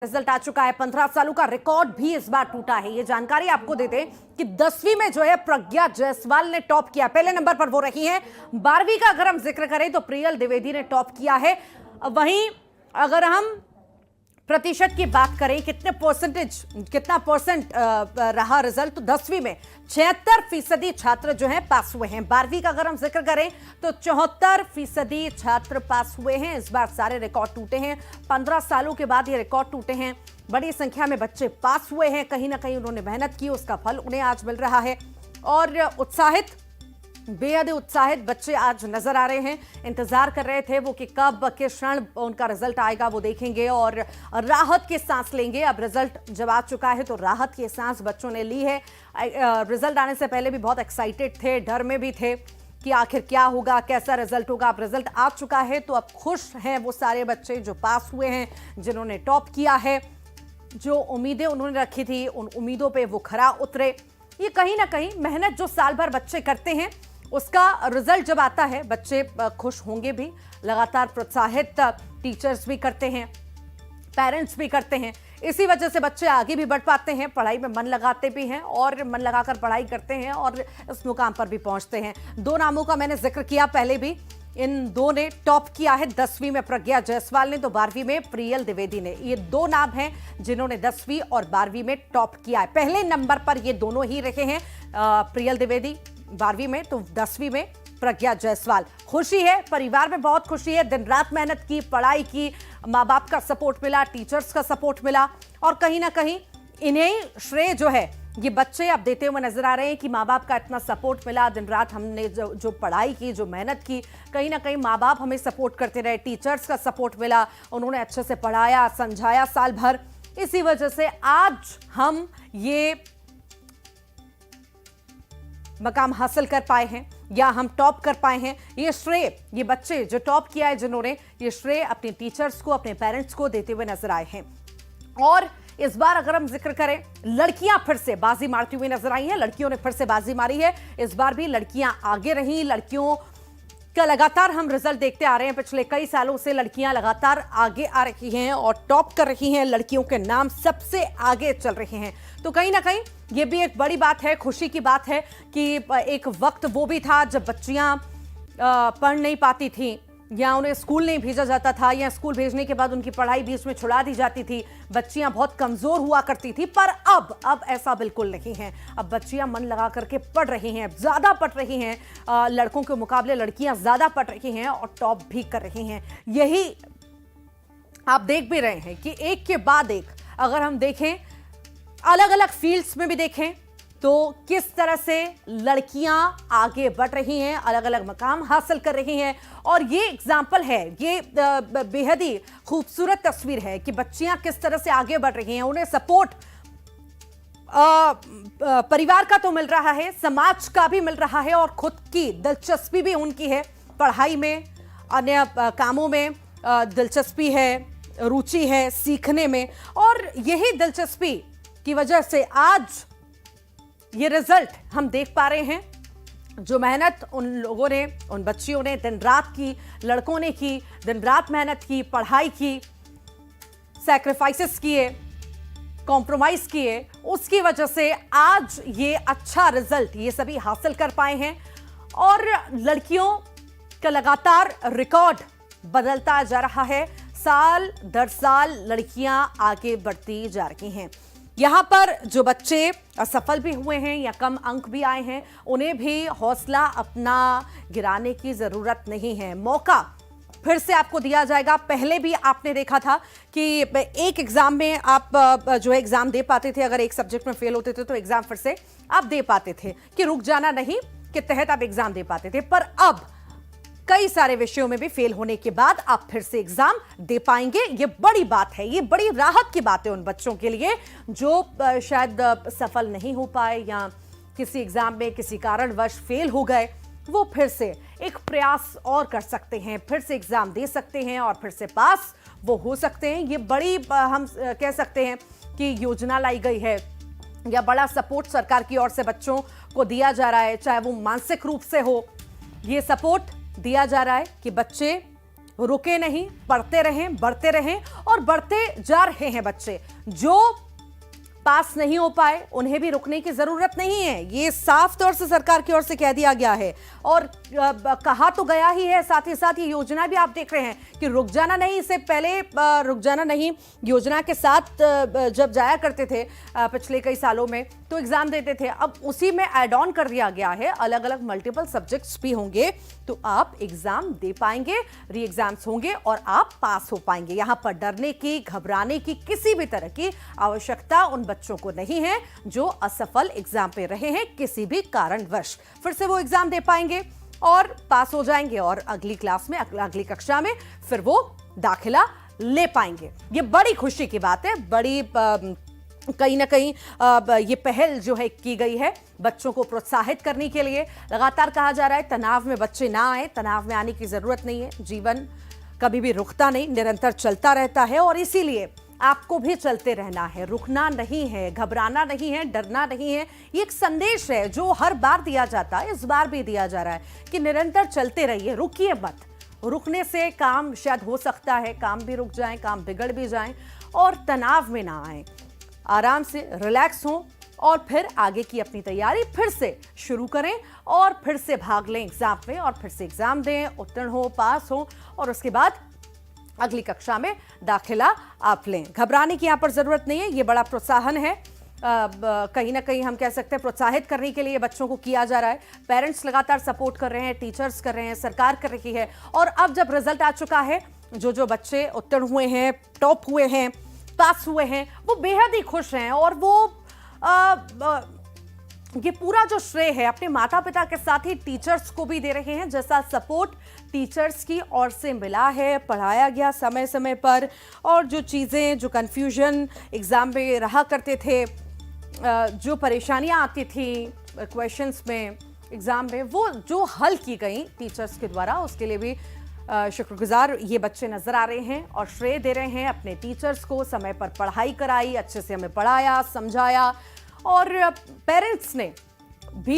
Result आ चुका है। 15 सालों का रिकॉर्ड भी इस बार टूटा है। ये जानकारी आपको दे दें कि 10वीं में जो है प्रज्ञा जायसवाल ने टॉप किया। पहले नंबर पर वो रही हैं। 12वीं का अगर हम जिक्र करें तो प्रियल द्विवेदी ने टॉप किया है। वहीं अगर हम प्रतिशत की बात करें, कितना परसेंट रहा रिजल्ट, तो 10वीं में 76% छात्र जो हैं पास हुए हैं। 12वीं का अगर हम जिक्र करें तो 74% छात्र पास हुए हैं। इस बार सारे रिकॉर्ड टूटे हैं। 15 सालों के बाद ये रिकॉर्ड टूटे हैं। बड़ी संख्या में बच्चे पास हुए हैं। कहीं ना कहीं उन्होंने मेहनत की, उसका फल उन्हें आज मिल रहा है। और बेहद उत्साहित बच्चे आज नजर आ रहे हैं। इंतजार कर रहे थे वो कि कब किस क्षण उनका रिजल्ट आएगा, वो देखेंगे और राहत की सांस लेंगे। अब रिजल्ट जब आ चुका है तो राहत की सांस बच्चों ने ली है। रिजल्ट आने से पहले भी बहुत एक्साइटेड थे, डर में भी थे कि आखिर क्या होगा, कैसा रिजल्ट होगा। अब रिजल्ट आ चुका है तो अब खुश हैं वो सारे बच्चे जो पास हुए हैं, जिन्होंने टॉप किया है। जो उम्मीदें उन्होंने रखी थी, उन उम्मीदों पे वो खरा उतरे। ये कहीं ना कहीं मेहनत जो साल भर बच्चे करते हैं, उसका रिजल्ट जब आता है बच्चे खुश होंगे भी। लगातार प्रोत्साहित टीचर्स भी करते हैं, पेरेंट्स भी करते हैं। इसी वजह से बच्चे आगे भी बढ़ पाते हैं, पढ़ाई में मन लगाते भी हैं और मन लगाकर पढ़ाई करते हैं और इस मुकाम पर भी पहुंचते हैं। दो नामों का मैंने जिक्र किया पहले भी, इन दो ने टॉप किया है। 10वीं में प्रज्ञा जायसवाल ने तो 12वीं में प्रियल द्विवेदी ने। ये दो नाम हैं जिन्होंने 10वीं और 12वीं में टॉप किया है। पहले नंबर पर ये दोनों ही रहे हैं, प्रियल द्विवेदी 12वीं में तो 10वीं में प्रज्ञा जायसवाल। खुशी है, परिवार में बहुत खुशी है। दिन रात मेहनत की, पढ़ाई की, माँ बाप का सपोर्ट मिला, टीचर्स का सपोर्ट मिला और कहीं ना कहीं इन्हें श्रेय जो है ये बच्चे अब देते हुए नजर आ रहे हैं कि माँ बाप का इतना सपोर्ट मिला। दिन रात हमने जो पढ़ाई की, जो मेहनत की, कहीं ना कहीं माँ बाप हमें सपोर्ट करते रहे, टीचर्स का सपोर्ट मिला, उन्होंने अच्छे से पढ़ाया, समझाया साल भर। इसी वजह से आज हम ये मकाम हासिल कर पाए हैं या हम टॉप कर पाए हैं। ये श्रेय ये बच्चे जो टॉप किया है जिन्होंने, ये श्रेय अपने टीचर्स को, अपने पेरेंट्स को देते हुए नजर आए हैं। और इस बार अगर हम जिक्र करें, लड़कियां फिर से बाजी मारती हुई नजर आई हैं। लड़कियों ने फिर से बाजी मारी है। इस बार भी लड़कियां आगे रही। लड़कियों का लगातार हम रिजल्ट देखते आ रहे हैं। पिछले कई सालों से लड़कियां लगातार आगे आ रही हैं और टॉप कर रही हैं। लड़कियों के नाम सबसे आगे चल रहे हैं। तो कहीं ना कहीं ये भी एक बड़ी बात है, खुशी की बात है कि एक वक्त वो भी था जब बच्चियां पढ़ नहीं पाती थी या उन्हें स्कूल नहीं भेजा जाता था, या स्कूल भेजने के बाद उनकी पढ़ाई बीच में छुड़ा दी जाती थी। बच्चियां बहुत कमजोर हुआ करती थी, पर अब ऐसा बिल्कुल नहीं है। अब बच्चियां मन लगा करके पढ़ रही हैं, ज्यादा पढ़ रही हैं। लड़कों के मुकाबले लड़कियां ज्यादा पढ़ रही हैं और टॉप भी कर रही हैं। यही आप देख भी रहे हैं कि एक के बाद एक अगर हम देखें, अलग अलग फील्ड्स में भी देखें तो किस तरह से लड़कियां आगे बढ़ रही हैं, अलग अलग मकाम हासिल कर रही हैं। और ये एग्जाम्पल है, ये बेहद ही खूबसूरत तस्वीर है कि बच्चियां किस तरह से आगे बढ़ रही हैं। उन्हें सपोर्ट परिवार का तो मिल रहा है, समाज का भी मिल रहा है और खुद की दिलचस्पी भी उनकी है। पढ़ाई में, अन्य कामों में दिलचस्पी है, रुचि है सीखने में। और यही दिलचस्पी की वजह से आज ये रिजल्ट हम देख पा रहे हैं। जो मेहनत उन लोगों ने, उन बच्चियों ने दिन रात की, लड़कों ने की, दिन रात मेहनत की, पढ़ाई की, सैक्रिफाइसेस किए, कॉम्प्रोमाइज किए, उसकी वजह से आज ये अच्छा रिजल्ट ये सभी हासिल कर पाए हैं। और लड़कियों का लगातार रिकॉर्ड बदलता जा रहा है। साल दर साल लड़कियां आगे बढ़ती जा रही हैं। यहां पर जो बच्चे असफल भी हुए हैं या कम अंक भी आए हैं, उन्हें भी हौसला अपना गिराने की जरूरत नहीं है। मौका फिर से आपको दिया जाएगा। पहले भी आपने देखा था कि एक एग्जाम में आप जो है एग्जाम दे पाते थे, अगर एक सब्जेक्ट में फेल होते थे तो एग्जाम फिर से आप दे पाते थे, कि रुक जाना नहीं के तहत आप एग्जाम दे पाते थे। पर अब कई सारे विषयों में भी फेल होने के बाद आप फिर से एग्जाम दे पाएंगे। ये बड़ी बात है, ये बड़ी राहत की बात है उन बच्चों के लिए जो शायद सफल नहीं हो पाए या किसी एग्जाम में किसी कारणवश फेल हो गए। वो फिर से एक प्रयास और कर सकते हैं, फिर से एग्जाम दे सकते हैं और फिर से पास वो हो सकते हैं। ये बड़ी हम कह सकते हैं कि योजना लाई गई है या बड़ा सपोर्ट सरकार की ओर से बच्चों को दिया जा रहा है, चाहे वो मानसिक रूप से हो। ये सपोर्ट दिया जा रहा है कि बच्चे रुके नहीं, पढ़ते रहें, बढ़ते रहें और बढ़ते जा रहे हैं बच्चे। जो पास नहीं हो पाए उन्हें भी रुकने की जरूरत नहीं है, ये साफ तौर से सरकार की ओर से कह दिया गया है और कहा तो गया ही है। साथ ही साथ ये योजना भी आप देख रहे हैं कि रुक जाना नहीं, इससे पहले रुक जाना नहीं योजना के साथ जब जाया करते थे पिछले कई सालों में तो एग्जाम देते थे, अब उसी में ऐड ऑन कर दिया गया है। अलग अलग मल्टीपल सब्जेक्ट्स भी होंगे तो आप एग्जाम दे पाएंगे, री एग्जाम्स होंगे और आप पास हो पाएंगे। यहां पर डरने की, घबराने की किसी भी तरह की आवश्यकता उन बच्चों को नहीं है जो असफल एग्जाम पे रहे हैं किसी भी कारणवश। फिर से वो एग्जाम दे पाएंगे और पास हो जाएंगे और अगली क्लास में, अगली कक्षा में फिर वो दाखिला ले पाएंगे। ये बड़ी खुशी की बात है, बड़ी कहीं ना कहीं ये पहल जो है की गई है बच्चों को प्रोत्साहित करने के लिए। लगातार कहा जा रहा है तनाव में बच्चे ना आए, तनाव में आने की जरूरत नहीं है, जीवन कभी भी रुकता नहीं, निरंतर चलता रहता है और इसीलिए आपको भी चलते रहना है, रुकना नहीं है, घबराना नहीं है, डरना नहीं है। ये एक संदेश है जो हर बार दिया जाता है, इस बार भी दिया जा रहा है कि निरंतर चलते रहिए, रुकिए मत। रुकने से काम शायद हो सकता है काम भी रुक जाए, काम बिगड़ भी जाए और तनाव में ना आए, आराम से रिलैक्स हों और फिर आगे की अपनी तैयारी फिर से शुरू करें और फिर से भाग लें एग्जाम में और फिर से एग्जाम दें, उत्तीर्ण हो, पास हो और उसके बाद अगली कक्षा में दाखिला आप लें। घबराने की यहाँ पर जरूरत नहीं है, ये बड़ा प्रोत्साहन है, कहीं ना कहीं हम कह सकते हैं प्रोत्साहित करने के लिए बच्चों को किया जा रहा है। पेरेंट्स लगातार सपोर्ट कर रहे हैं, टीचर्स कर रहे हैं, सरकार कर रही है और अब जब रिजल्ट आ चुका है, जो बच्चे उत्तीर्ण हुए हैं, टॉप हुए हैं, पास हुए हैं, वो बेहद ही खुश हैं और वो ये पूरा जो श्रेय है अपने माता पिता के साथ ही टीचर्स को भी दे रहे हैं। जैसा सपोर्ट टीचर्स की ओर से मिला है, पढ़ाया गया समय समय पर और जो चीज़ें, जो कन्फ्यूजन एग्ज़ाम में रहा करते थे, जो परेशानियां आती थी क्वेश्चंस में एग्ज़ाम में, वो जो हल की गई टीचर्स के द्वारा, उसके लिए भी शुक्रगुजार ये बच्चे नजर आ रहे हैं और श्रेय दे रहे हैं अपने टीचर्स को। समय पर पढ़ाई कराई, अच्छे से हमें पढ़ाया, समझाया और पेरेंट्स ने